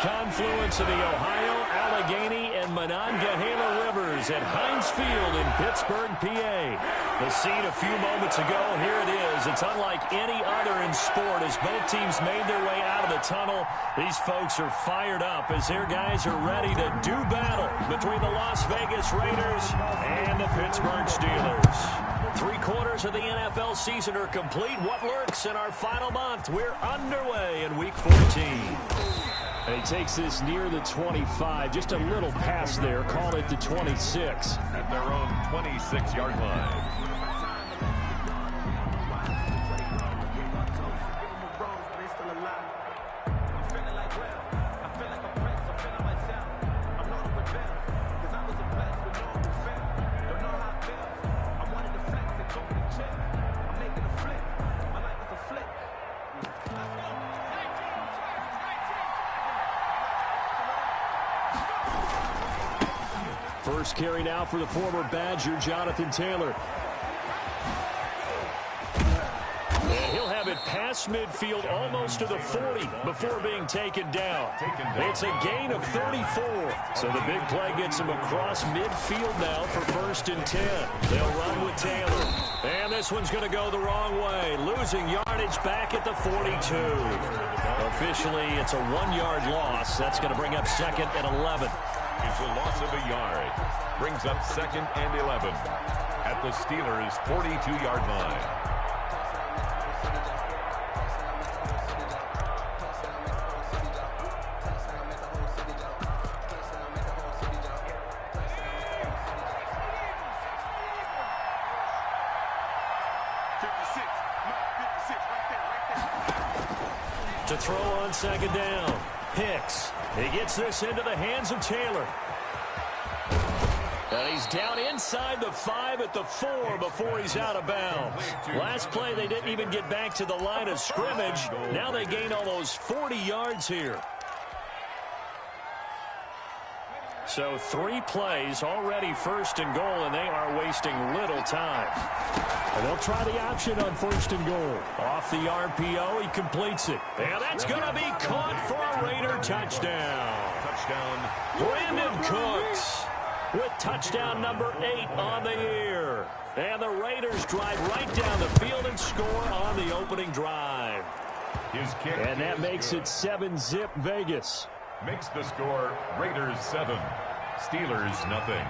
confluence of the Ohio, Allegheny, and Monongahela rivers at Heinz Field in Pittsburgh, PA. The scene a few moments ago, here it is. It's unlike any other in sport as both teams made their way out of the tunnel. These folks are fired up as their guys are ready to do battle between the Las Vegas Raiders and the Pittsburgh Steelers. 3/4 of the NFL season are complete. What lurks in our final month? We're underway in Week 14. And he takes this near the 25. Just a little pass there. Call it the 26. At their own 26-yard line. First carry now for the former Badger, Jonathan Taylor. And he'll have it past midfield almost to the 40 before being taken down. It's a gain of 34. So the big play gets him across midfield now for 1st and 10. They'll run with Taylor. And this one's going to go the wrong way. Losing yardage back at the 42. Officially, it's a 1-yard loss. That's going to bring up 2nd and 11. It's a loss of a yard. Brings up 2nd and 11 at the Steelers' 42-yard line. To throw on 2nd down. Hicks. He gets this into the hands of Taylor. And he's down inside the 5 at the 4 before he's out of bounds. Last play, they didn't even get back to the line of scrimmage. Now they gain almost 40 yards here. So 3 plays, already 1st and goal, and they are wasting little time. And they'll try the option on 1st and goal. Off the RPO, he completes it. And that's going to be caught for a Raider touchdown. Brandon Cooks with touchdown number 8 on the year. And the Raiders drive right down the field and score on the opening drive. And that makes it 7-zip Vegas. Makes the score Raiders 7, Steelers nothing.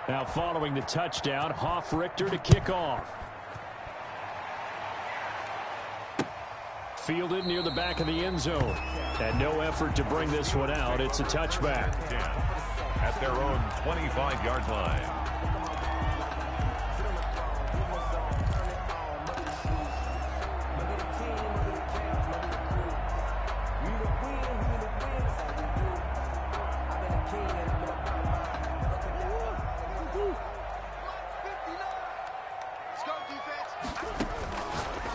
Now following the touchdown, Hoff-Richter to kick off. Fielded near the back of the end zone. And no effort to bring this one out. It's a touchback. At their own 25-yard line.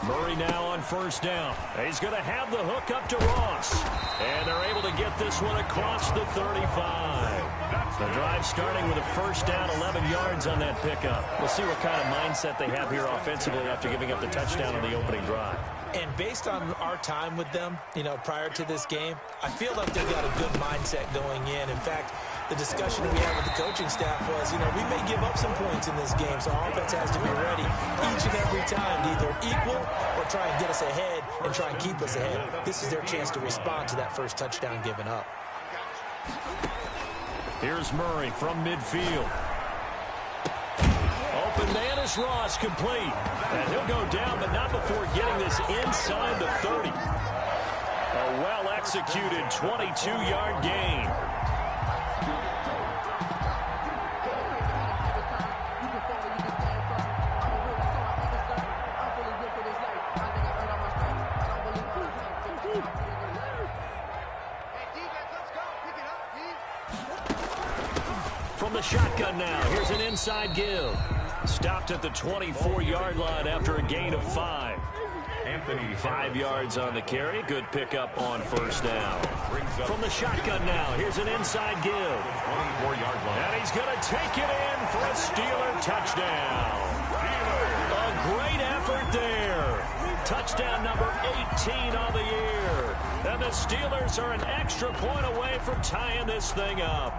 Murray now on 1st down. He's going to have the hook up to Ross. And they're able to get this one across the 35. The drive starting with a 1st down, 11 yards on that pickup. We'll see what kind of mindset they have here offensively after giving up the touchdown on the opening drive. And based on our time with them, prior to this game, I feel like they've got a good mindset going in. In fact, the discussion we had with the coaching staff was, we may give up some points in this game, so our offense has to be ready each and every time to either equal or try and get us ahead and try and keep us ahead. This is their chance to respond to that first touchdown given up. Here's Murray from midfield. Open man is Ross, complete. And he'll go down, but not before getting this inside the 30. A well-executed 22-yard gain. From the shotgun now, here's an inside give. Stopped at the 24-yard line after a gain of 5. Anthony. 5 yards on the carry. Good pickup on first down. From the shotgun now, here's an inside give. 24-yard line. And he's going to take it in for a Steeler touchdown. A great effort there. Touchdown number 18 on the year. And the Steelers are an extra point away from tying this thing up.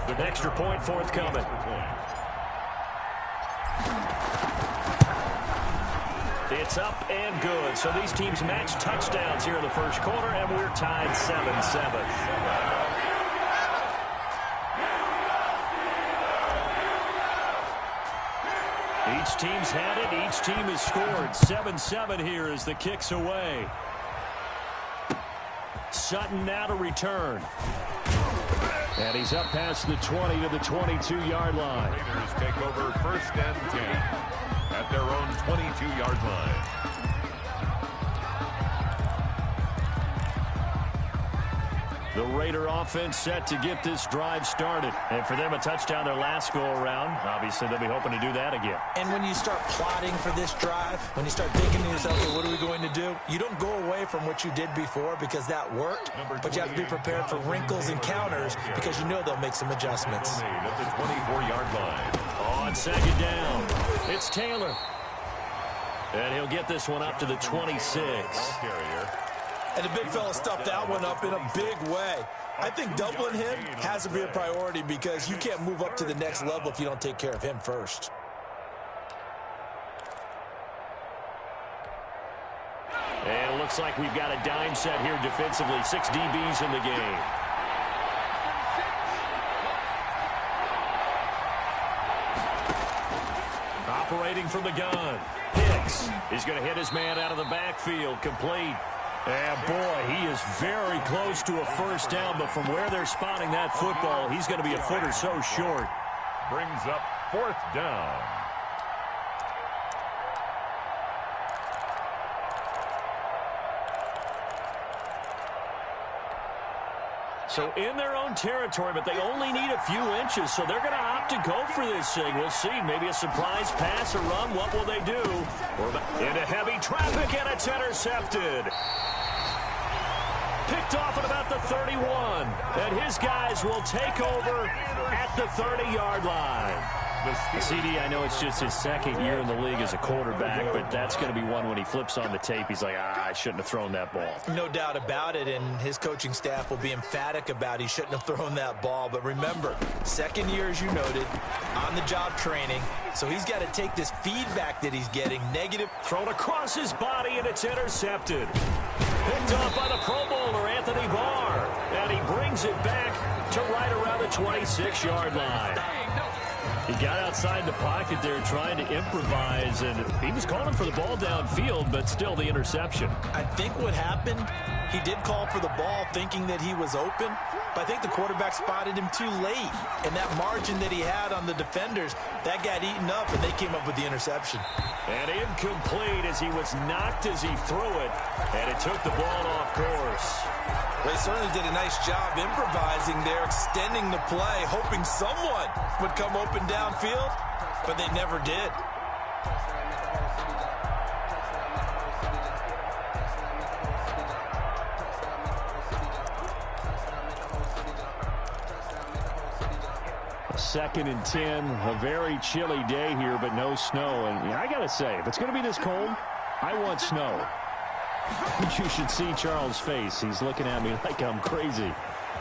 The extra point forthcoming. It's up and good. So these teams match touchdowns here in the first quarter, and we're tied 7-7. Each team's had it. Each team has scored. 7-7 here as the kick's away. Sutton now to return. And he's up past the 20 to the 22-yard line. Raiders take over first and 10 at their own 22-yard line. The Raider offense set to get this drive started. And for them, a touchdown their last go-around. Obviously, they'll be hoping to do that again. And when you start plotting for this drive, when you start thinking to yourself, okay, what are we going to do? You don't go away from what you did before because that worked, but you have to be prepared for wrinkles and counters because you know they'll make some adjustments. At the 24-yard line. On second down, it's Taylor. And he'll get this one up to the 26. Carrier. And the big fella stuffed that one up in a big way. I think doubling him has to be a priority because you can't move up to the next level if you don't take care of him first. And it looks like we've got a dime set here defensively. 6 DBs in the game. Operating from the gun. Hicks is going to hit his man out of the backfield. Complete. And, boy, he is very close to a first down, but from where they're spotting that football, he's going to be a foot or so short. Brings up fourth down. So in their own territory, but they only need a few inches, so they're going to opt to go for this thing. We'll see. Maybe a surprise pass or run. What will they do? Into heavy traffic, and it's intercepted. Picked off at about the 31. And his guys will take over at the 30-yard line. CD, I know it's just his second year in the league as a quarterback, but that's going to be one when he flips on the tape. He's like, I shouldn't have thrown that ball. No doubt about it, and his coaching staff will be emphatic about he shouldn't have thrown that ball. But remember, second year, as you noted, on-the-job training, so he's got to take this feedback that he's getting, negative. Thrown across his body, and it's intercepted. Picked off by the Pro Bowler, Anthony Barr, and he brings it back to right around the 26-yard line. He got outside the pocket there trying to improvise, and he was calling for the ball downfield, but still the interception. I think what happened, he did call for the ball thinking that he was open, but I think the quarterback spotted him too late. And that margin that he had on the defenders, that got eaten up, and they came up with the interception. And incomplete as he was knocked as he threw it, and it took the ball off course. They certainly did a nice job improvising there, extending the play, hoping someone would come open downfield, but they never did. Second and 10, a very chilly day here, but no snow. And I got to say, if it's going to be this cold, I want snow. You should see Charles' face. He's looking at me like I'm crazy.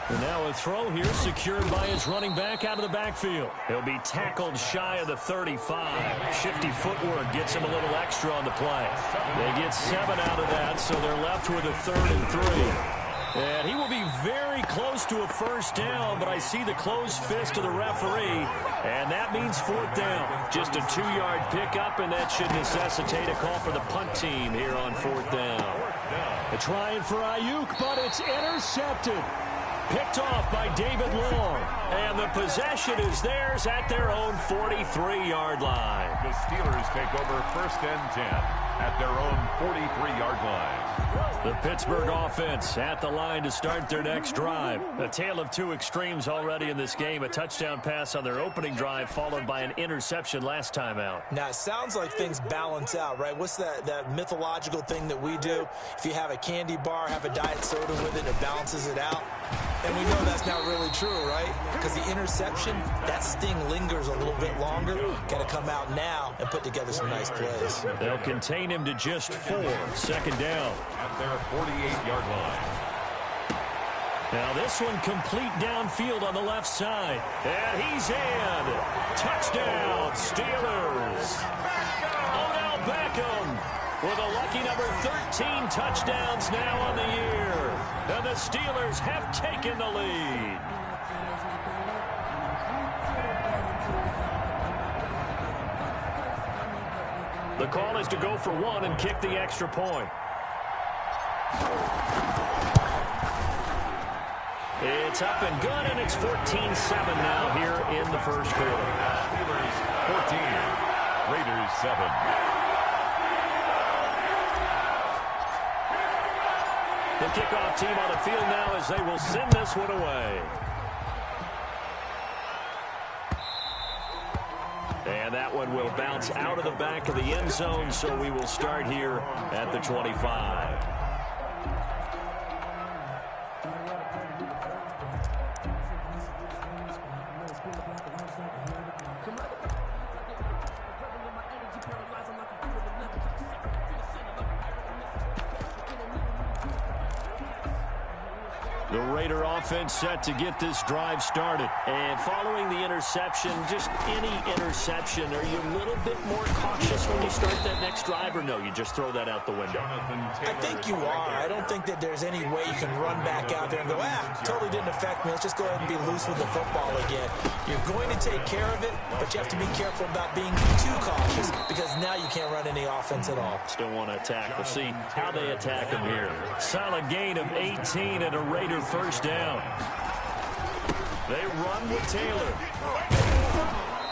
And now a throw here secured by his running back out of the backfield. He'll be tackled shy of the 35. Shifty footwork gets him a little extra on the play. They get 7 out of that, so they're left with a 3rd and 3. And he will be very close to a first down, but I see the closed fist of the referee, and that means 4th down. Just a 2-yard pickup, and that should necessitate a call for the punt team here on 4th down. They're trying for Ayuk, but it's intercepted. Picked off by David Long, and the possession is theirs at their own 43-yard line. The Steelers take over first and 10. at their own 43-yard line. The Pittsburgh offense at the line to start their next drive. A tale of two extremes already in this game. A touchdown pass on their opening drive followed by an interception last time out. Now, it sounds like things balance out, right? What's that mythological thing that we do? If you have a candy bar, have a diet soda with it, it balances it out. And we know that's not really true, right? Because the interception, that sting lingers a little bit longer. Got to come out now and put together some nice plays. They'll contain him to just 4. Second down. At their 48-yard line. Now this one complete downfield on the left side. And he's in. Touchdown, Steelers. Odell Beckham with a lucky number 13 touchdowns now on the year. And the Steelers have taken the lead. The call is to go for one and kick the extra point. It's up and good, and it's 14-7 now here in the first quarter. Steelers 14, Raiders 7. The kickoff team on the field now as they will send this one away. And that one will bounce out of the back of the end zone, so we will start here at the 25. The Raider offense set to get this drive started. And following the interception, just any interception, are you a little bit more cautious when you start that next drive, or no, you just throw that out the window? I think you are. I don't think that there's any way you can run back out there and go, totally didn't affect me. Let's just go ahead and be loose with the football again. You're going to take care of it, but you have to be careful about being too cautious because now you can't run any offense at all. Still want to attack. We'll see how they attack him here. Solid gain of 18 and a Raider first down. They run with Taylor.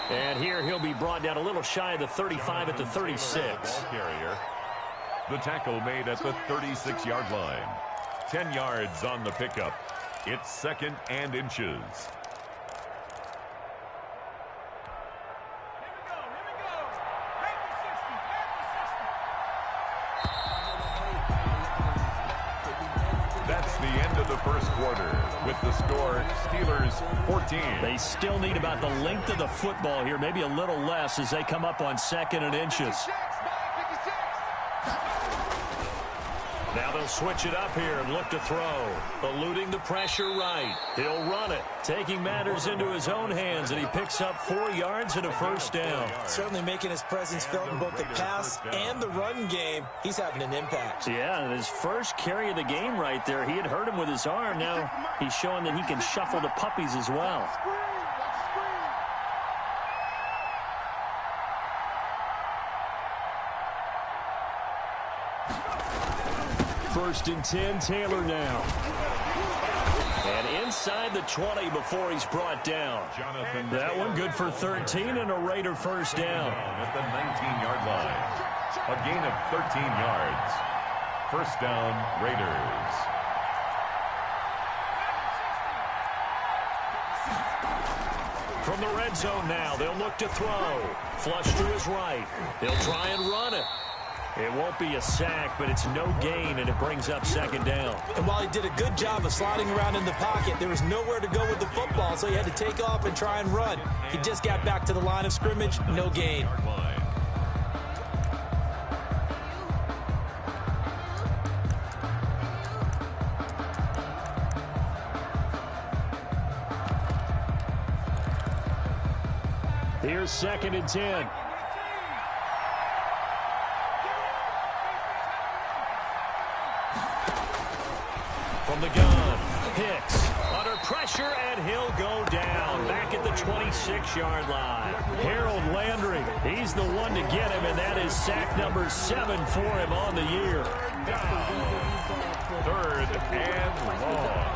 And here he'll be brought down a little shy of the 35 at the 36. Carrier. The tackle made at the 36-yard line. 10 yards on the pickup. It's second and inches. That's the end of the first quarter with the score Steelers 14. They still need about the length of the football here, maybe a little less as they come up on second and inches. Now they'll switch it up here and look to throw. Eluding the pressure right. He'll run it, taking matters into his own hands, and he picks up 4 yards and a first down. Certainly making his presence felt in both the pass and the run game. He's having an impact. Yeah, and his first carry of the game right there, he had hurt him with his arm. Now he's showing that he can shuffle the puppies as well. First and 10, Taylor now. And inside the 20 before he's brought down. That one good for 13 and a Raider first down. At the 19-yard line. A gain of 13 yards. First down, Raiders. From the red zone now, they'll look to throw. Flush to his right. He'll try and run it. It won't be a sack, but it's no gain, and it brings up second down. And while he did a good job of sliding around in the pocket, there was nowhere to go with the football, so he had to take off and try and run. He just got back to the line of scrimmage, no gain. Here's second and 10. From the gun, Hicks under pressure, and he'll go down back at the 26-yard line. Harold Landry, he's the one to get him, and that is sack number 7 for him on the year. Third and long.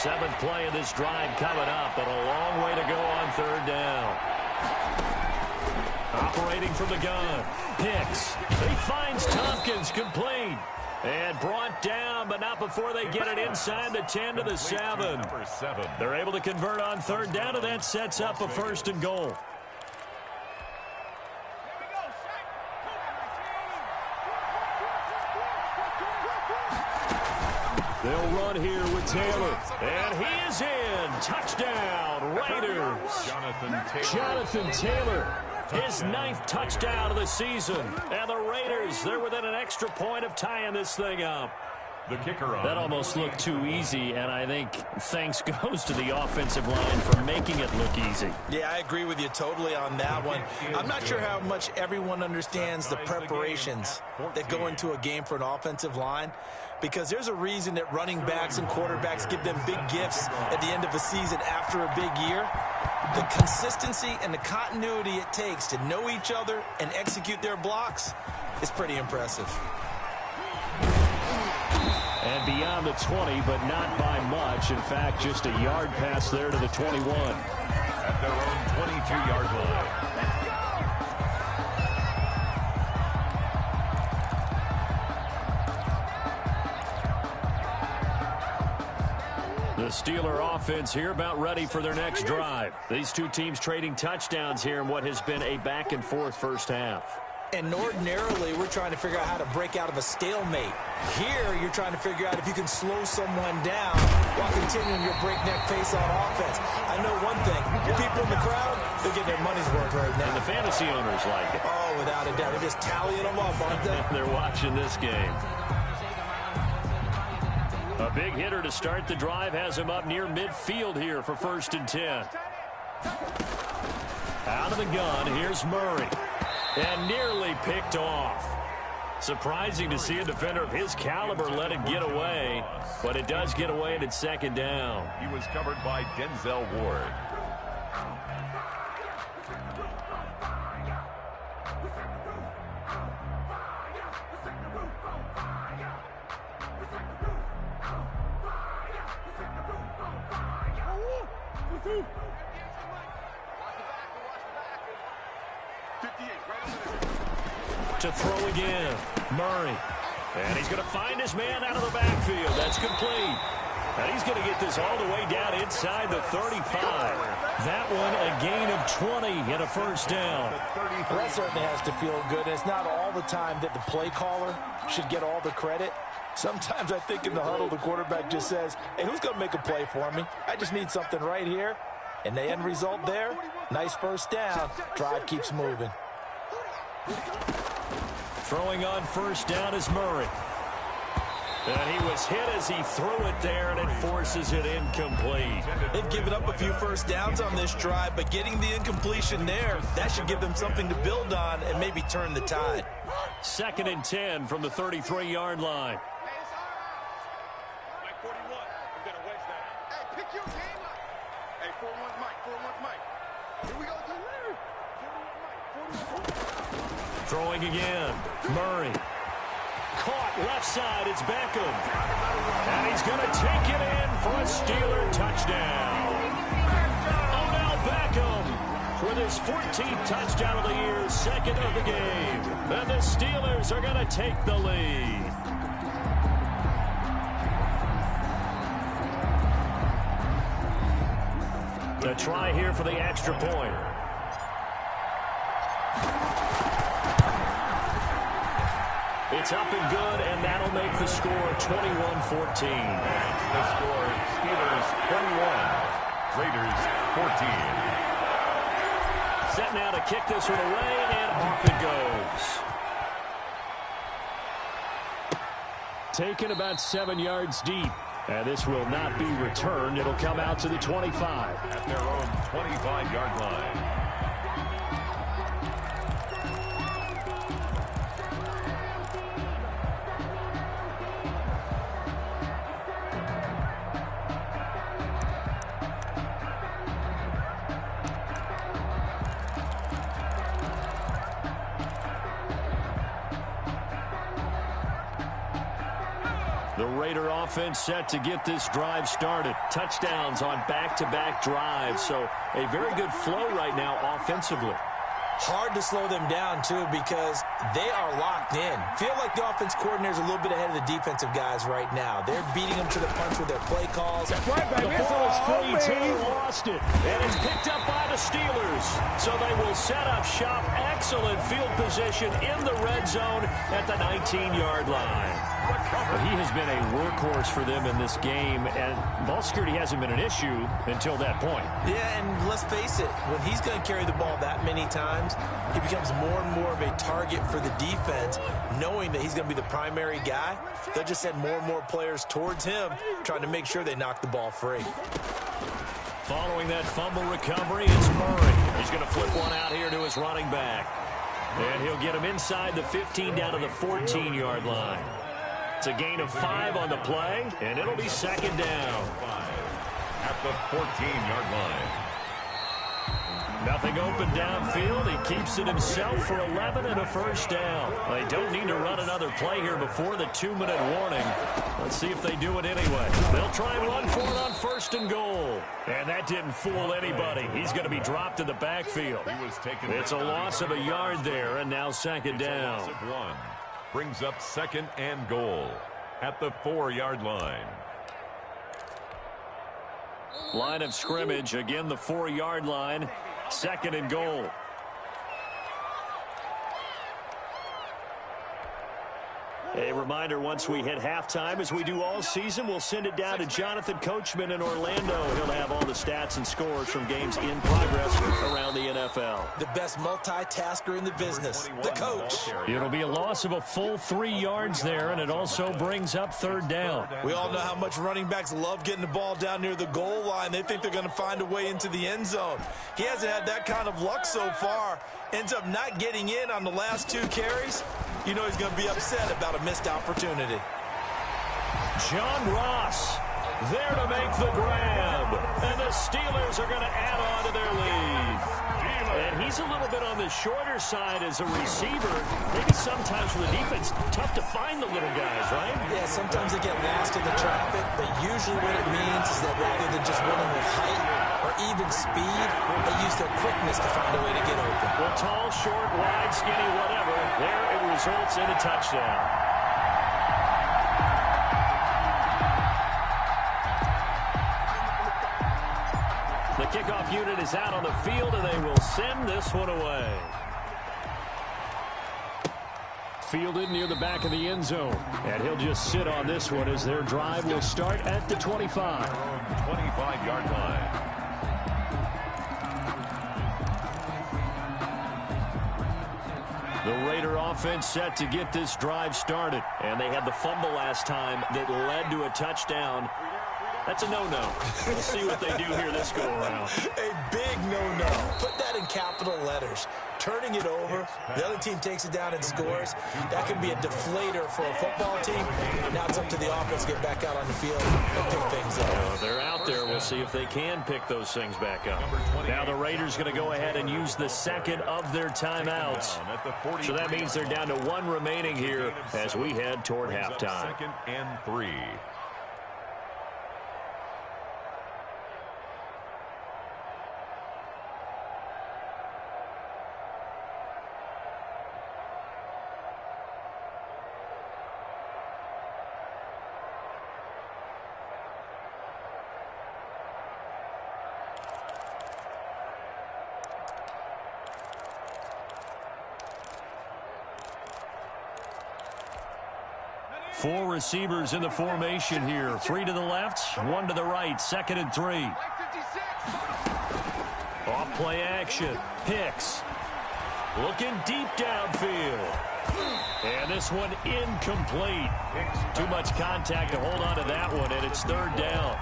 Seventh play of this drive coming up, but a long way to go on third down. Operating from the gun. Hicks. He finds Tompkins complete. And brought down, but not before they get it inside the 10 to the 7. They're able to convert on third down, and that sets up a first and goal. They'll run here with Taylor. And he is in. Touchdown, Raiders. Jonathan Taylor. His 9th touchdown of the season. And the Raiders, they're within an extra point of tying this thing up. The kicker on. That almost looked too easy, and I think thanks goes to the offensive line for making it look easy. Yeah, I agree with you totally on that one. I'm not sure how much everyone understands the preparations that go into a game for an offensive line, because there's a reason that running backs and quarterbacks give them big gifts at the end of a season after a big year. The consistency and the continuity it takes to know each other and execute their blocks is pretty impressive. And beyond the 20, but not by much. In fact, just a yard pass there to the 21. At their own 22-yard line. The Steeler offense here about ready for their next drive. These two teams trading touchdowns here in what has been a back-and-forth first half. And ordinarily, we're trying to figure out how to break out of a stalemate. Here, you're trying to figure out if you can slow someone down while continuing your breakneck pace on offense. I know one thing. People in the crowd, they're getting their money's worth right now. And the fantasy owners like it. Oh, without a doubt. They're just tallying them up, aren't they? They're watching this game. A big hitter to start the drive has him up near midfield here for 1st and 10. Out of the gun, here's Murray. And nearly picked off. Surprising to see a defender of his caliber let it get away, but it does get away and it's 2nd down. He was covered by Denzel Ward. To throw again, Murray. And he's going to find his man out of the backfield. That's complete. And he's going to get this all the way down inside the 35. That one a gain of 20 and a first down. Well, that certainly has to feel good. And it's not all the time that the play caller should get all the credit. Sometimes I think in the huddle, the quarterback just says, hey, who's going to make a play for me? I just need something right here. And the end result there, nice first down. Drive keeps moving. Throwing on first down is Murray. And he was hit as he threw it there, and it forces it incomplete. They've given up a few first downs on this drive, but getting the incompletion there, that should give them something to build on and maybe turn the tide. 2nd and 10 from the 33-yard line. Throwing again. Murray. Caught left side. It's Beckham. And he's going to take it in for a Steeler touchdown. Odell Beckham with his 14th touchdown of the year, 2nd of the game. And the Steelers are going to take the lead. The try here for the extra point. It's up and good, and that'll make the score 21-14. The score, Steelers 21, Raiders 14. Set now to kick this one away, and off it goes. Taken about 7 yards deep, and this will not be returned. It'll come out to the 25. At their own 25-yard line. The Raider offense set to get this drive started. Touchdowns on back-to-back drives, so a very good flow right now offensively. Hard to slow them down, too, because they are locked in. Feel like the offense coordinator is a little bit ahead of the defensive guys right now. They're beating them to the punch with their play calls. The ball is free. Taylor lost it. And it's picked up by the Steelers. So they will set up shop. Excellent field position in the red zone at the 19-yard line. But he has been a workhorse for them in this game, and ball security hasn't been an issue until that point. Yeah, and let's face it, when he's going to carry the ball that many times, he becomes more and more of a target for the defense, knowing that he's going to be the primary guy. They'll just send more and more players towards him, trying to make sure they knock the ball free. Following that fumble recovery, it's Murray. He's going to flip one out here to his running back. And he'll get him inside the 15 down to the 14-yard line. It's a gain of 5 on the play, and it'll be second down. At the 14-yard line. Nothing open downfield. He keeps it himself for 11 and a first down. They don't need to run another play here before the 2-minute warning. Let's see if they do it anyway. They'll try and run for it on first and goal. And that didn't fool anybody. He's going to be dropped in the backfield. It's a loss of a yard there, and now second down. Brings up second and goal at the 4-yard line. Line of scrimmage, again the 4-yard line, second and goal. A reminder, once we hit halftime, as we do all season, we'll send it down to Jonathan Coachman in Orlando. He'll have all the stats and scores from games in progress around the NFL. The best multitasker in the business, the coach. It'll be a loss of a full 3 yards there, and it also brings up third down. We all know how much running backs love getting the ball down near the goal line. They think they're going to find a way into the end zone. He hasn't had that kind of luck so far. Ends up not getting in on the last 2 carries. You know he's going to be upset about a missed opportunity. John Ross there to make the grab. And the Steelers are going to add on to their lead. And he's a little bit on the shorter side as a receiver. Maybe sometimes for the defense, tough to find the little guys, right? Yeah, sometimes they get lost in the traffic, but usually what it means is that rather than just winning with height or even speed, they use their quickness to find a way to get open. Well, tall, short, wide, skinny, whatever, there it results in a touchdown. The kickoff unit is out on the field, and they will send this one away. Fielded near the back of the end zone. And he'll just sit on this one as their drive will start at the 25. 25-yard line. The Raider offense set to get this drive started. And they had the fumble last time that led to a touchdown. That's a no-no. We'll see what they do here this go-around. A big no-no. Put that in capital letters. Turning it over, the other team takes it down and scores. That can be a deflator for a football team. Now it's up to the offense to get back out on the field and pick things up. They're out there. We'll see if they can pick those things back up. Now the Raiders going to go ahead and use the second of their timeouts. So that means they're down to 1 remaining here as we head toward halftime. Second and 3. Four receivers in the formation here. 3 to the left, 1 to the right. Second and 3. Off play action. Hicks. Looking deep downfield. And this one incomplete. Too much contact to hold on to that one, and it's third down.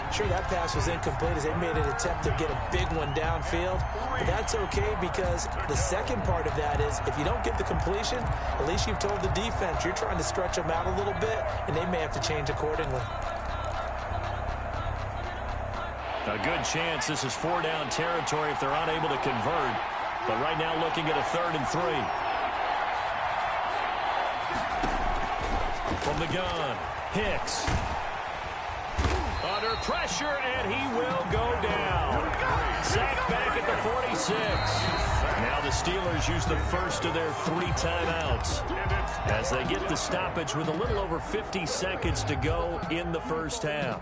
Sure, that pass was incomplete as they made an attempt to get a big one downfield. But that's okay because the second part of that is if you don't get the completion, at least you've told the defense you're trying to stretch them out a little bit, and they may have to change accordingly. A good chance this is 4-down territory if they're unable to convert. But right now looking at a 3rd and 3. From the gun, Hicks. Under pressure, and he will go down. Sacked back at the 46. Now the Steelers use the first of their 3 timeouts as they get the stoppage with a little over 50 seconds to go in the first half.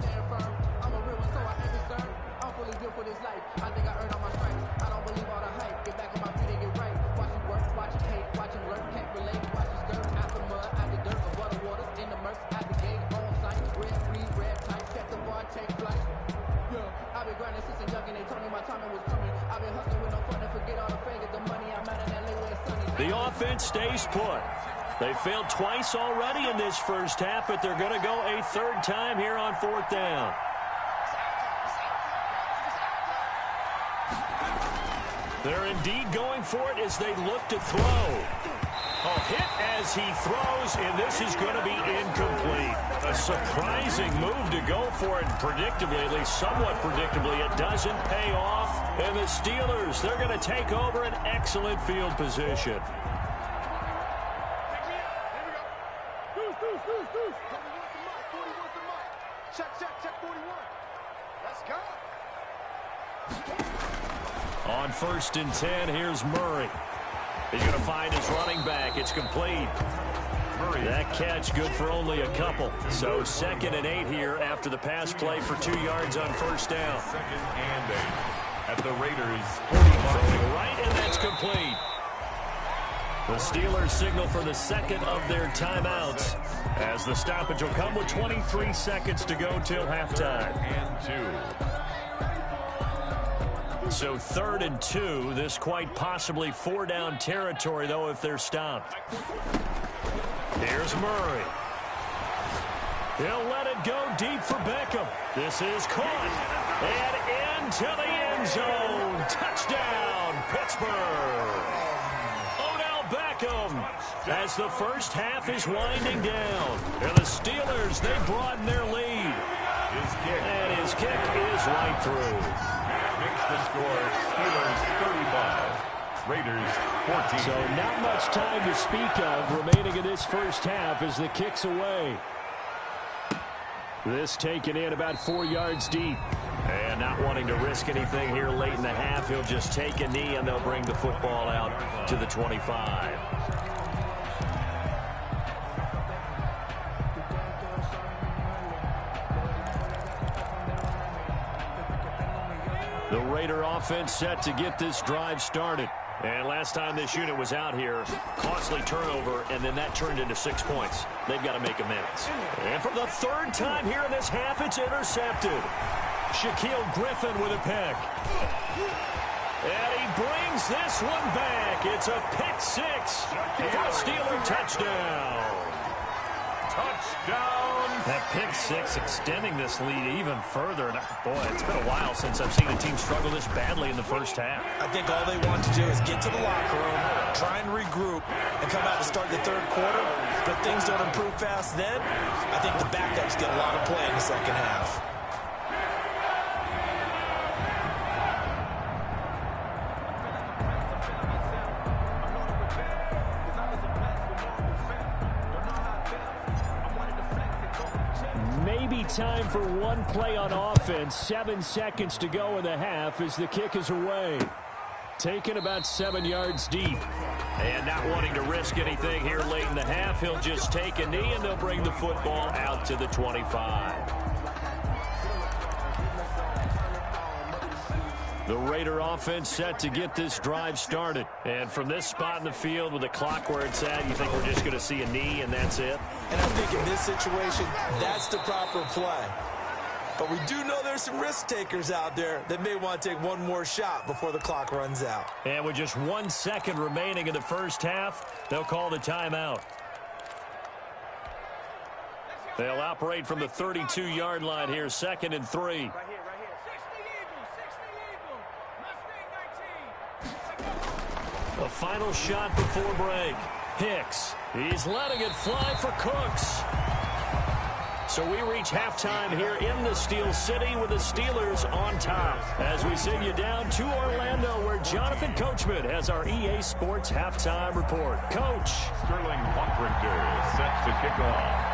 The offense stays put. They failed twice already in this first half, but they're going to go a 3rd time here on 4th down. They're indeed going for it as they look to throw. A hit as he throws, and this is going to be incomplete. A surprising move to go for it, predictably, at least somewhat predictably. It doesn't pay off, and the Steelers, they're going to take over an excellent field position. On 1st and 10, here's Murray. He's going to find his running back. It's complete. Murray. That catch good for only a couple. So 2nd and 8 here after the pass play for 2 yards on 1st down. 2nd and 8 at the Raiders' 40. Right, and that's complete. The Steelers signal for the 2nd of their timeouts as the stoppage will come with 23 seconds to go till halftime. And 2. So 3rd and 2, this quite possibly 4-down territory, though, if they're stopped. Here's Murray. He'll let it go deep for Beckham. This is caught. And into the end zone. Touchdown, Pittsburgh. Odell Beckham as the first half is winding down. And the Steelers, they broaden their lead. And his kick is right through. Makes the score Steelers 35, Raiders 14. So not much time to speak of remaining in this first half as the kick's away. This taken in about 4 yards deep. And not wanting to risk anything here late in the half, he'll just take a knee and they'll bring the football out to the 25. The Raider offense set to get this drive started. And last time this unit was out here, costly turnover, and then that turned into 6 points. They've got to make amends. And for the 3rd time here in this half, it's intercepted. Shaquille Griffin with a pick. And he brings this one back. It's a pick 6 for a Steeler touchdown. Touchdown. That pick 6 extending this lead even further. And boy, it's been a while since I've seen a team struggle this badly in the first half. I think all they want to do is get to the locker room, try and regroup, and come out to start the 3rd quarter. But things don't improve fast then. I think the backups get a lot of play in the 2nd half. Time for one play on offense. 7 seconds to go in the half as the kick is away. Taken about 7 yards deep. And not wanting to risk anything here late in the half, he'll just take a knee and they'll bring the football out to the 25. The Raider offense set to get this drive started. And from this spot in the field with the clock where it's at, you think we're just going to see a knee and that's it? And I think in this situation, that's the proper play. But we do know there's some risk takers out there that may want to take one more shot before the clock runs out. And with just 1 second remaining in the first half, they'll call the timeout. They'll operate from the 32-yard line here, 2nd and 3. The final shot before break. Hicks. He's letting it fly for Cooks. So we reach halftime here in the Steel City with the Steelers on top. As we send you down to Orlando where Jonathan Coachman has our EA Sports halftime report. Coach. Sterling Lockrichter is set to kick off.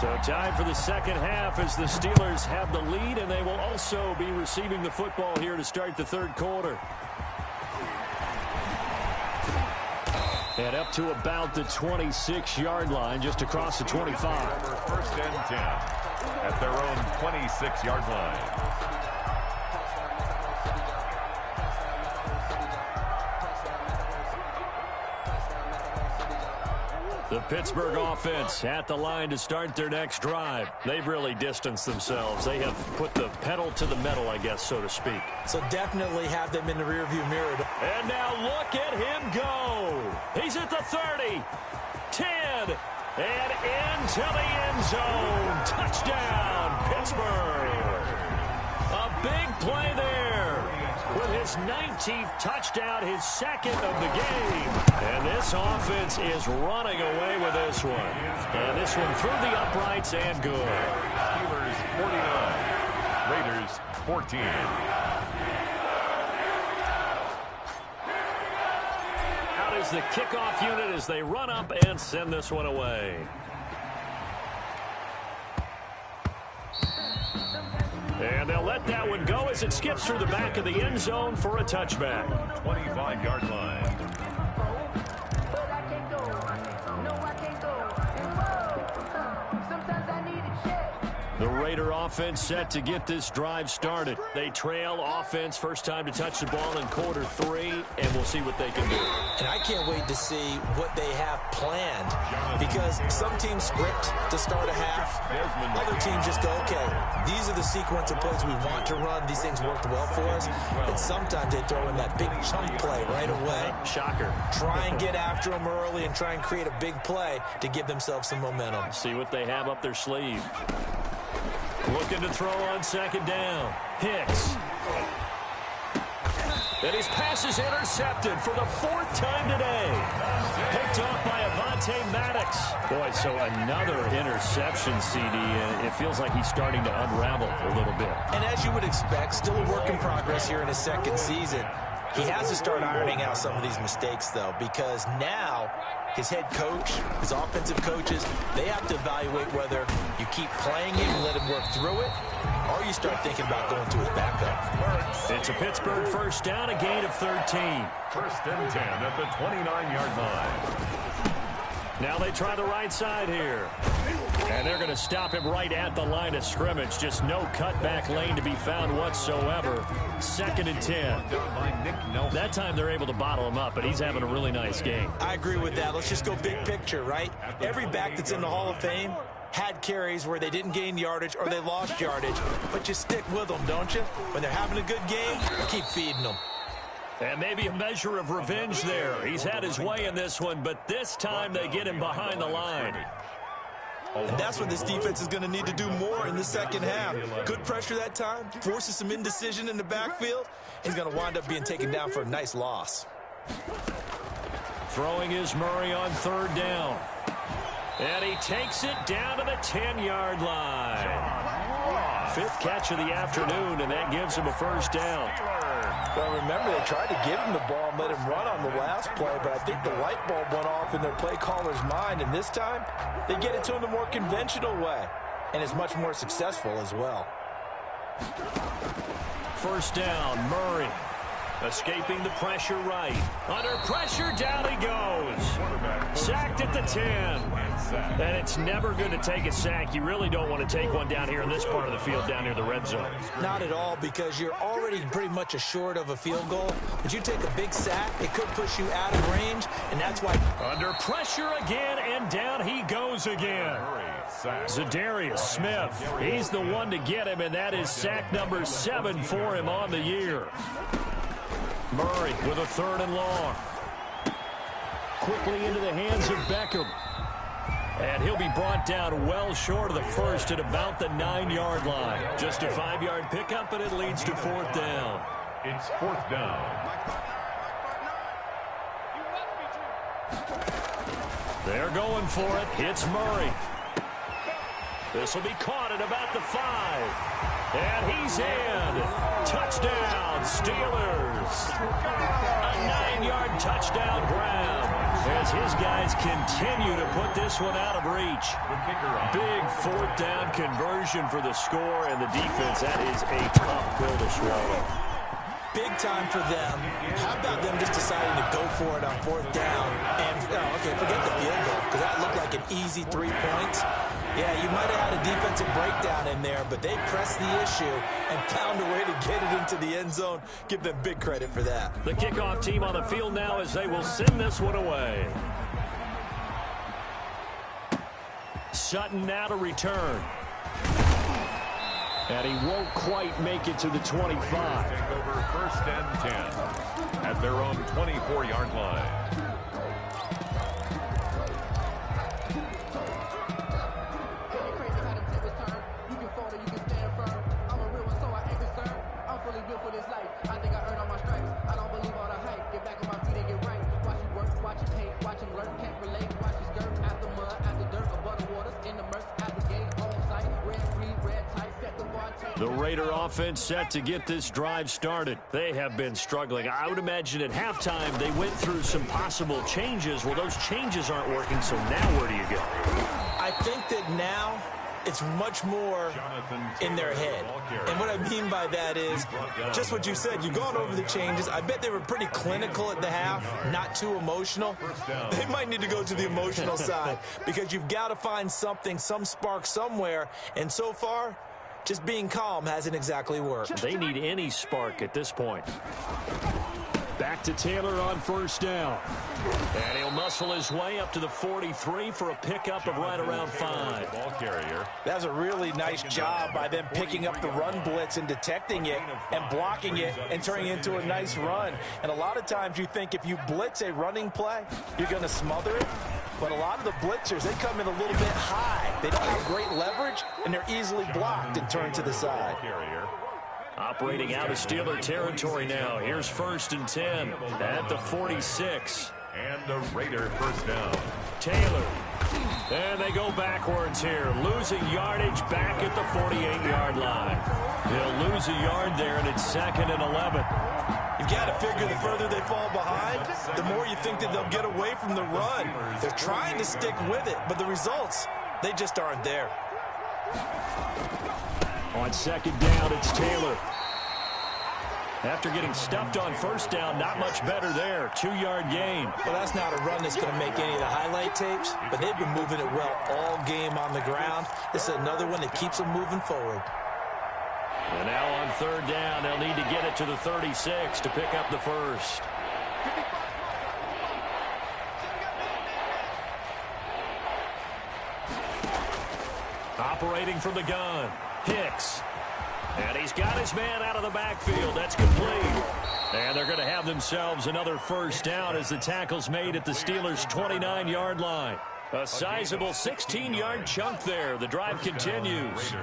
So time for the second half as the Steelers have the lead, and they will also be receiving the football here to start the third quarter. And up to about the 26-yard line, just across the 25. First and 10 at their own 26-yard line. The Pittsburgh offense at the line to start their next drive. They've really distanced themselves. They have put the pedal to the metal, I guess, so to speak. So definitely have them in the rearview mirror. And now look at him go. He's at the 30, 10, and into the end zone. Touchdown, Pittsburgh. A big play there. With his 19th touchdown, his second of the game. And this offense is running away with this one. And this one through the uprights and good. Steelers 49, Raiders 14. Out is the kickoff unit as they run up and send this one away. And they'll let that one go as it skips through the back of the end zone for a touchback. 25-yard line. The Raider offense set to get this drive started. They trail offense, first time to touch the ball in quarter 3, and we'll see what they can do. And I can't wait to see what they have planned, because some teams script to start a half. Other teams just go, okay, these are the sequence of plays we want to run. These things worked well for us. And sometimes they throw in that big chunk play right away. Shocker. Try and get after them early and try and create a big play to give themselves some momentum. See what they have up their sleeve. Looking to throw on second down. Hicks. And his pass is intercepted for the 4th time today. Picked off by Avonte Maddox. Boy, so another interception, CD, and it feels like he's starting to unravel a little bit. And as you would expect, still a work in progress here in his second season. He has to start ironing out some of these mistakes, though, because now his head coach, his offensive coaches, they have to evaluate whether you keep playing him and let him work through it, or you start thinking about going to his backup. It's a Pittsburgh first down, a gain of 13. First and 10 at the 29-yard line. Now they try the right side here. And they're going to stop him right at the line of scrimmage. Just no cutback lane to be found whatsoever. Second and 10. That time they're able to bottle him up, but he's having a really nice game. I agree with that. Let's just go big picture, right? Every back that's in the Hall of Fame had carries where they didn't gain yardage or they lost yardage. But you stick with them, don't you? When they're having a good game, keep feeding them. And maybe a measure of revenge there. He's had his way in this one, but this time they get him behind the line. And that's what this defense is going to need to do more in the second half. Good pressure that time, forces some indecision in the backfield. He's going to wind up being taken down for a nice loss. Throwing is Murray on third down. And he takes it down to the 10-yard line. 5th catch of the afternoon, and that gives him a first down. Well, remember, they tried to give him the ball and let him run on the last play, but I think the light bulb went off in their play caller's mind, and this time they get it to him the more conventional way, and it's much more successful as well. First down, Murray. Escaping the pressure right. Under pressure, down he goes. Sacked at the 10. And it's never good to take a sack. You really don't want to take one down here in this part of the field, down near the red zone. Not at all, because you're already pretty much assured of a field goal. But you take a big sack, it could push you out of range, and that's why. Under pressure again, and down he goes again. Zadarius Smith, he's the one to get him, and that is sack number 7 for him on the year. Murray with a 3rd and long. Quickly into the hands of Beckham. And he'll be brought down well short of the first at about the 9-yard line. Just a 5-yard pickup, and it leads to 4th down. It's 4th down. They're going for it. It's Murray. This will be caught at about the 5. And he's in. Touchdown, Steelers. A 9-yard touchdown grab. as his guys continue to put this one out of reach. Big fourth down conversion for the score, and the defense, that is a tough pill to swallow. Big time for them. How about them just deciding to go for it on fourth down? And, okay, forget the field goal, because that looked like an easy 3 points. Yeah, you might have had a defensive breakdown in there, but they pressed the issue and found a way to get it into the end zone. Give them big credit for that. The kickoff team on the field now as they will send this one away. Sutton now to return. And he won't quite make it to the 25. Take over first and 10 at their own 24-yard line. The Raider offense set to get this drive started. They have been struggling. I would imagine at halftime they went through some possible changes. Well, those changes aren't working, so now where do you go? I think that now it's much more in their head. And what I mean by that is just what you said. You've gone over the changes. I bet they were pretty clinical at the half, not too emotional. They might need to go to the emotional side because you've got to find something, some spark somewhere. And so far, just being calm hasn't exactly worked. They need any spark at this point. Back to Taylor on first down. And he'll muscle his way up to the 43 for a pickup of right around 5. Ball carrier. That's a really nice job by them picking up the run blitz and detecting it and blocking it and turning it into a nice run. And a lot of times you think if you blitz a running play, you're going to smother it. But a lot of the blitzers, they come in a little bit high. They don't have great leverage, and they're easily blocked and turned to the side. Operating out of Steeler territory now. Here's first and 10 at the 46. And the Raider first down. Taylor. And they go backwards here. Losing yardage back at the 48-yard line. They'll lose a yard there, and it's 2nd and 11. You've got to figure the further they fall behind, the more you think that they'll get away from the run. They're trying to stick with it, but the results, they just aren't there. On second down, it's Taylor. After getting stuffed on first down, not much better there. 2-yard gain. Well, that's not a run that's going to make any of the highlight tapes, but they've been moving it well all game on the ground. This is another one that keeps them moving forward. And now on third down, they'll need to get it to the 36 to pick up the first. Operating from the gun, Hicks. And he's got his man out of the backfield. That's complete. And they're going to have themselves another first down as the tackle's made at the Steelers' 29-yard line. A sizable 16-yard chunk there. The drive continues.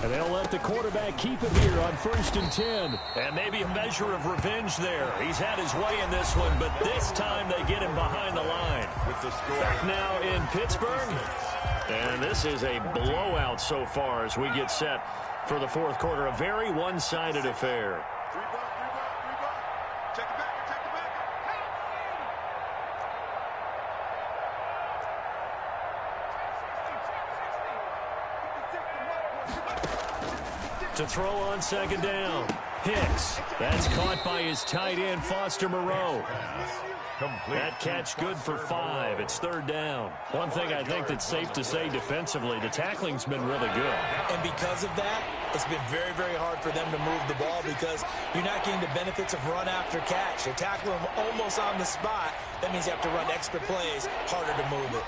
And they'll let the quarterback keep it here on first and 10. And maybe a measure of revenge there. He's had his way in this one, but this time they get him behind the line. With the score. Back now in Pittsburgh. And this is a blowout so far as we get set for the fourth quarter. A very one-sided affair. To throw on second down. Hicks. That's caught by his tight end, Foster Moreau. That catch good for 5. It's third down. One thing I think that's safe to say defensively, the tackling's been really good. And because of that, it's been very, very hard for them to move the ball because you're not getting the benefits of run after catch. You're tackling them almost on the spot. That means you have to run extra plays, harder to move it.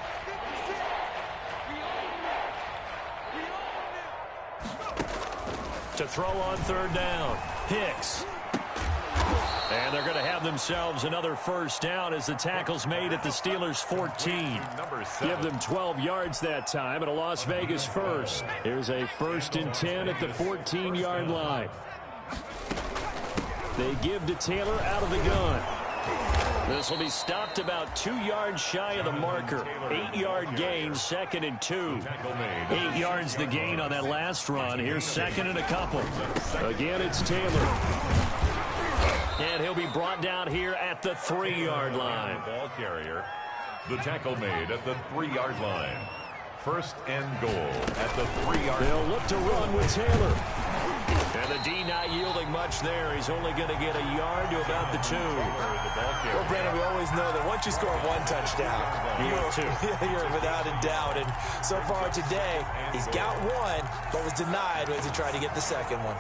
To throw on third down, Hicks. And they're going to have themselves another first down as the tackle's made at the Steelers' 14. Give them 12 yards that time at a Las Vegas first. Here's a first and 10 at the 14-yard line. They give to Taylor out of the gun. This will be stopped about 2 yards shy of the marker. 8-yard gain, 2nd and 2. 8 yards the gain on that last run. Here's 2nd and a couple. Again, it's Taylor. And he'll be brought down here at the 3-yard line. Ball carrier. The tackle made at the 3-yard line. First and goal at the 3-yard line. They'll look to run with Taylor. And the D not yielding much there. He's only going to get a yard to about the 2. Well, Brandon, we always know that once you score one touchdown, you're without a doubt. And so far today, he's got one, but was denied as he tried to get the second one.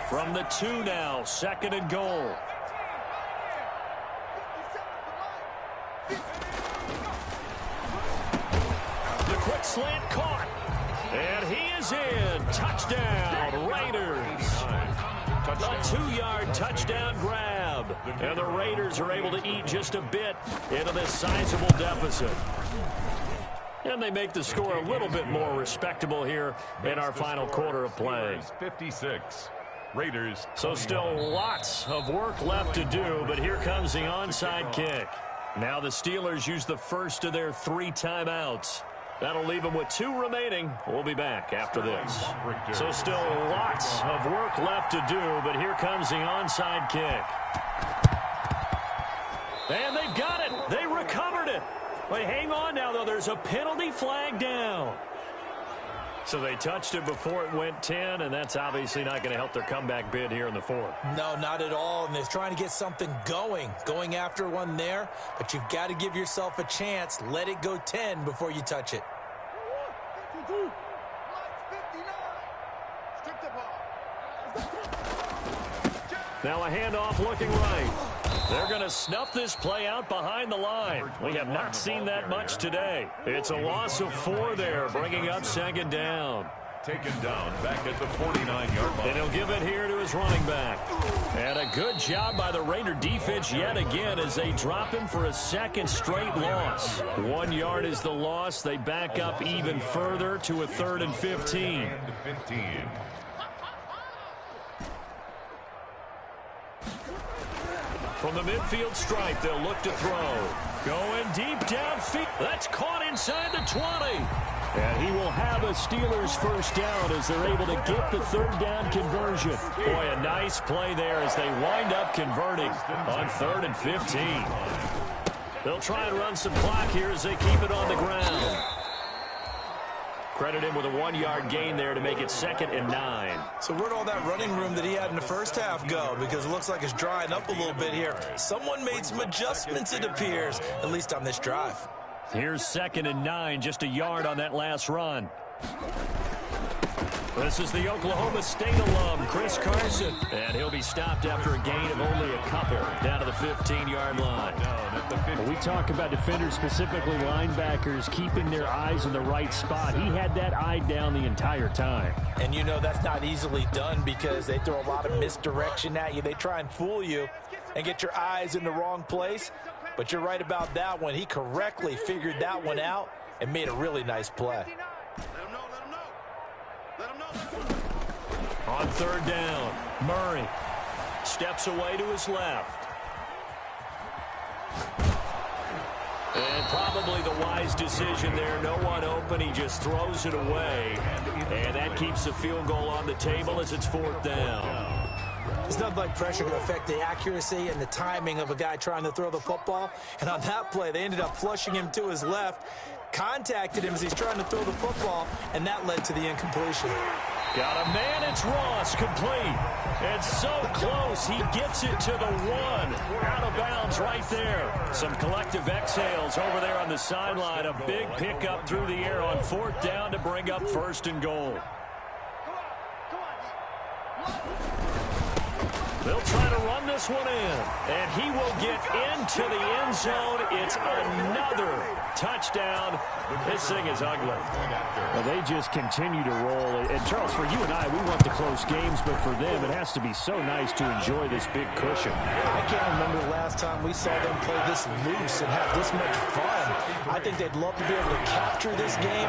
From the 2 now, second and goal. The quick slant caught. And he is in. Touchdown, Raiders. A 2-yard touchdown grab. And the Raiders are able to eat just a bit into this sizable deficit. And they make the score a little bit more respectable here in our final quarter of play. 56. Raiders. So still lots of work left to do, but here comes the onside kick. Now the Steelers use the first of their 3 timeouts. That'll leave them with 2 remaining. We'll be back after this. So still lots of work left to do, but here comes the onside kick. And they've got it. They recovered it. But hang on now, though. There's a penalty flag down. So they touched it before it went 10, and that's obviously not going to help their comeback bid here in the 4th. No, not at all. And they're trying to get something going after one there. But you've got to give yourself a chance. Let it go 10 before you touch it. Now a handoff looking right. They're going to snuff this play out behind the line. We have not seen that much today. It's a loss of 4 there, bringing up second down. Taken down back at the 49-yard line. And he'll give it here to his running back. And a good job by the Raider defense yet again as they drop him for a second straight loss. 1 yard is the loss. They back up even further to a 3rd and 15. From the midfield stripe, they'll look to throw. Going deep downfield. That's caught inside the 20. And he will have a Steelers first down as they're able to get the 3rd down conversion. Boy, a nice play there as they wind up converting on 3rd and 15. They'll try and run some clock here as they keep it on the ground. Credit him with a 1-yard gain there to make it 2nd and 9. So where'd all that running room that he had in the first half go? Because it looks like it's drying up a little bit here. Someone made some adjustments, it appears, at least on this drive. Here's 2nd and 9, just a yard on that last run. This is the Oklahoma State alum, Chris Carson. And he'll be stopped after a gain of only a couple down to the 15-yard line. When we talk about defenders, specifically linebackers, keeping their eyes in the right spot. He had that eye down the entire time. And you know that's not easily done because they throw a lot of misdirection at you. They try and fool you and get your eyes in the wrong place. But you're right about that one. He correctly figured that one out and made a really nice play. On 3rd down, Murray steps away to his left. And probably the wise decision there. No one open. He just throws it away. And that keeps the field goal on the table as it's 4th down. There's nothing like pressure to affect the accuracy and the timing of a guy trying to throw the football. And on that play, they ended up flushing him to his left, contacted him as he's trying to throw the football, and that led to the incompletion. Got a man, it's Ross, complete. It's so close, he gets it to the 1. Out of bounds right there. Some collective exhales over there on the sideline. A big pickup through the air on 4th down to bring up 1st and goal. They'll try to run this one in, and he will get into the end zone. It's another touchdown. This thing is ugly. Well, they just continue to roll. And, Charles, for you and I, we want the close games, but for them, it has to be so nice to enjoy this big cushion. I can't remember the last time we saw them play this loose and have this much fun. I think they'd love to be able to capture this game,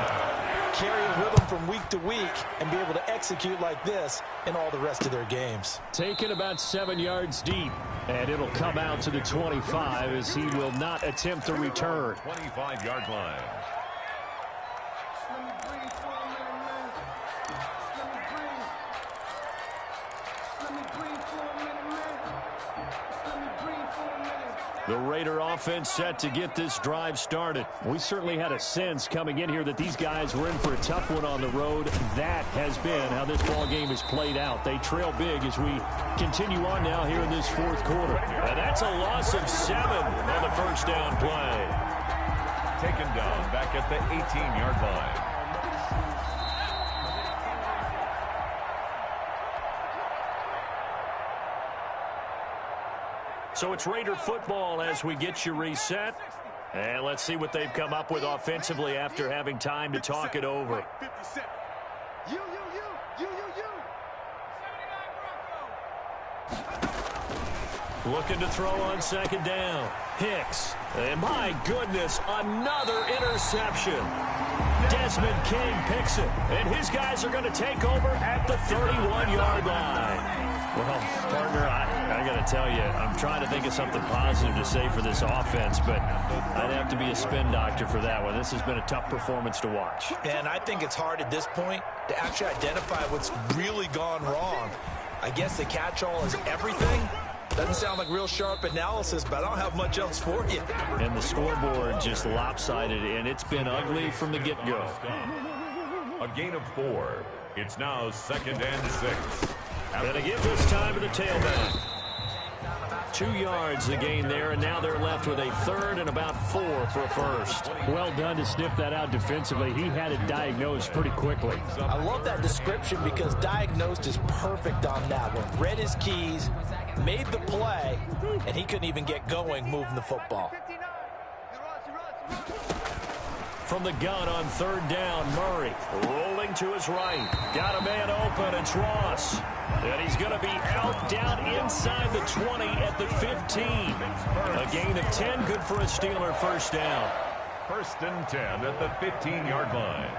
carry it with them from week to week, and be able to execute like this in all the rest of their games. Taken about 7 yards deep, and it'll come out to the 25 as he will not attempt a return. 25-yard line. The Raider offense set to get this drive started. We certainly had a sense coming in here that these guys were in for a tough one on the road. That has been how this ball game has played out. They trail big as we continue on now here in this fourth quarter. And that's a loss of 7 on the first down play. Taken down back at the 18-yard line. So it's Raider football as we get you reset. And let's see what they've come up with offensively after having time to talk it over. Looking to throw on second down. Hicks. And my goodness, another interception. Desmond King picks it. And his guys are going to take over at the 31-yard line. Well, partner, I got to tell you, I'm trying to think of something positive to say for this offense, but I'd have to be a spin doctor for that one. This has been a tough performance to watch. And I think it's hard at this point to actually identify what's really gone wrong. I guess the catch-all is everything. Doesn't sound like real sharp analysis, but I don't have much else for you. And the scoreboard just lopsided, and it's been ugly from the get-go. A gain of 4. It's now 2nd and 6. Going to give this time to the tailback. 2 yards the gain there, and now they're left with a 3rd and about 4 for a first. Well done to sniff that out defensively. He had it diagnosed pretty quickly. I love that description because diagnosed is perfect on that one. Read his keys, made the play, and he couldn't even get going moving the football. From the gun on 3rd down, Murray rolling to his right. Got a man open, it's Ross. And he's going to be out down inside the 20 at the 15. A gain of 10, good for a Steeler first down. 1st and 10 at the 15-yard line.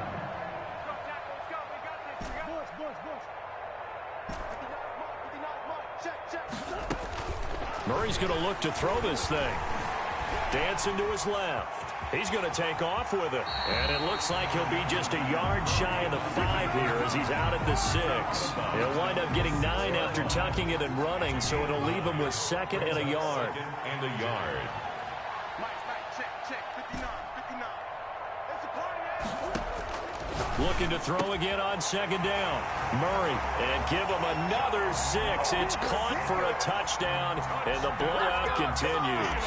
Murray's going to look to throw this thing. Dancing to his left. He's going to take off with it. And it looks like he'll be just a yard shy of the 5 here as he's out at the 6. He'll wind up getting 9 after tucking it and running, so it'll leave him with 2nd and a yard. 2nd and a yard. Looking to throw again on 2nd down. Murray, and give him another 6. It's caught for a touchdown, and the blowout continues.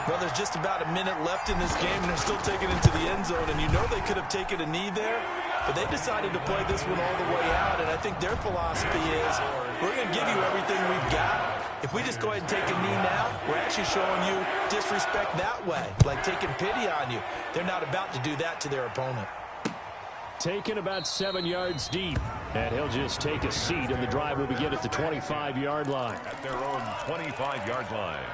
Well, there's just about a minute left in this game, and they're still taking it to the end zone. And you know they could have taken a knee there, but they decided to play this one all the way out. And I think their philosophy is, we're going to give you everything we've got. If we just go ahead and take a knee now, we're actually showing you disrespect that way, like taking pity on you. They're not about to do that to their opponent. Taken about 7 yards deep, and he'll just take a seat, and the drive will begin at the 25-yard line. At their own 25-yard line.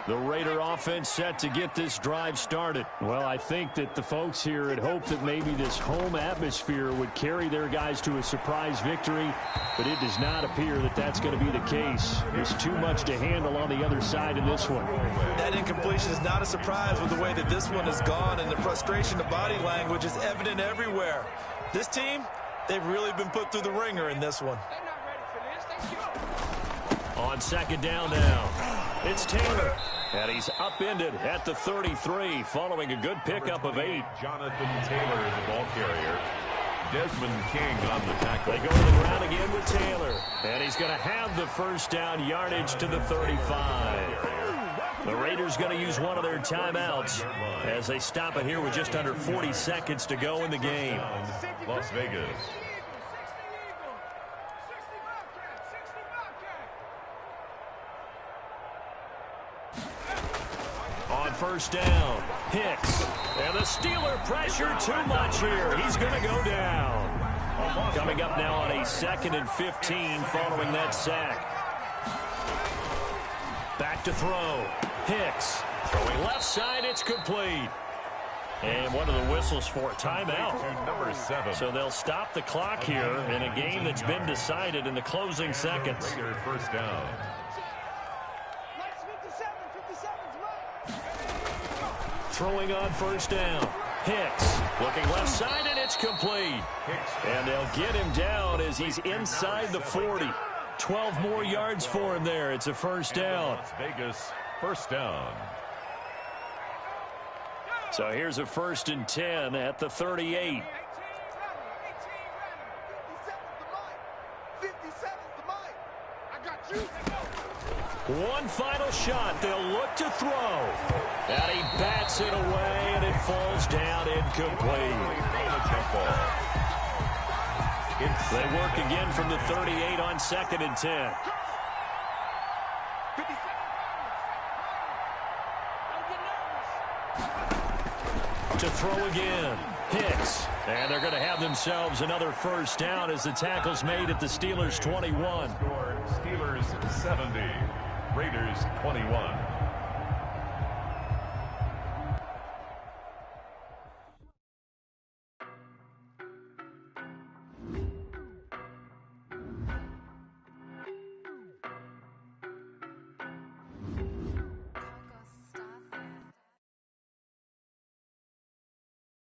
The Raider offense set to get this drive started. Well, I think that the folks here had hoped that maybe this home atmosphere would carry their guys to a surprise victory, but it does not appear that that's going to be the case. There's too much to handle on the other side in this one. That incompletion is not a surprise with the way that this one has gone, and the frustration, the body language is evident everywhere. This team, they've really been put through the ringer in this one. On 2nd down now, it's Taylor. And he's upended at the 33 following a good pickup of 8. Jonathan Taylor, the ball carrier. Desmond King on the tackle. They go to the ground again with Taylor. And he's going to have the first down yardage to the 35. The Raiders going to use one of their timeouts as they stop it here with just under 40 seconds to go in the game. Las Vegas. On 1st down, Hicks. And the Steeler pressure too much here. He's going to go down. Coming up now on a 2nd and 15 following that sack. Back to throw. Hicks throwing left side. It's complete. And one of the whistles for a timeout. Number 7. So they'll stop the clock here in a game that's been decided in the closing seconds. Raider first down. Throwing on 1st down. Hicks looking left side, and it's complete. And they'll get him down as he's inside the 40. 12 more yards for him there. It's a first down. Las Vegas, first down. So here's a 1st and 10 at the 38. One final shot. They'll look to throw. And he bats it away, and it falls down incomplete. They work again from the 38 on 2nd and 10. To throw again. Hicks. And they're going to have themselves another first down as the tackle's made at the Steelers' 21. Steelers 70. Raiders 21.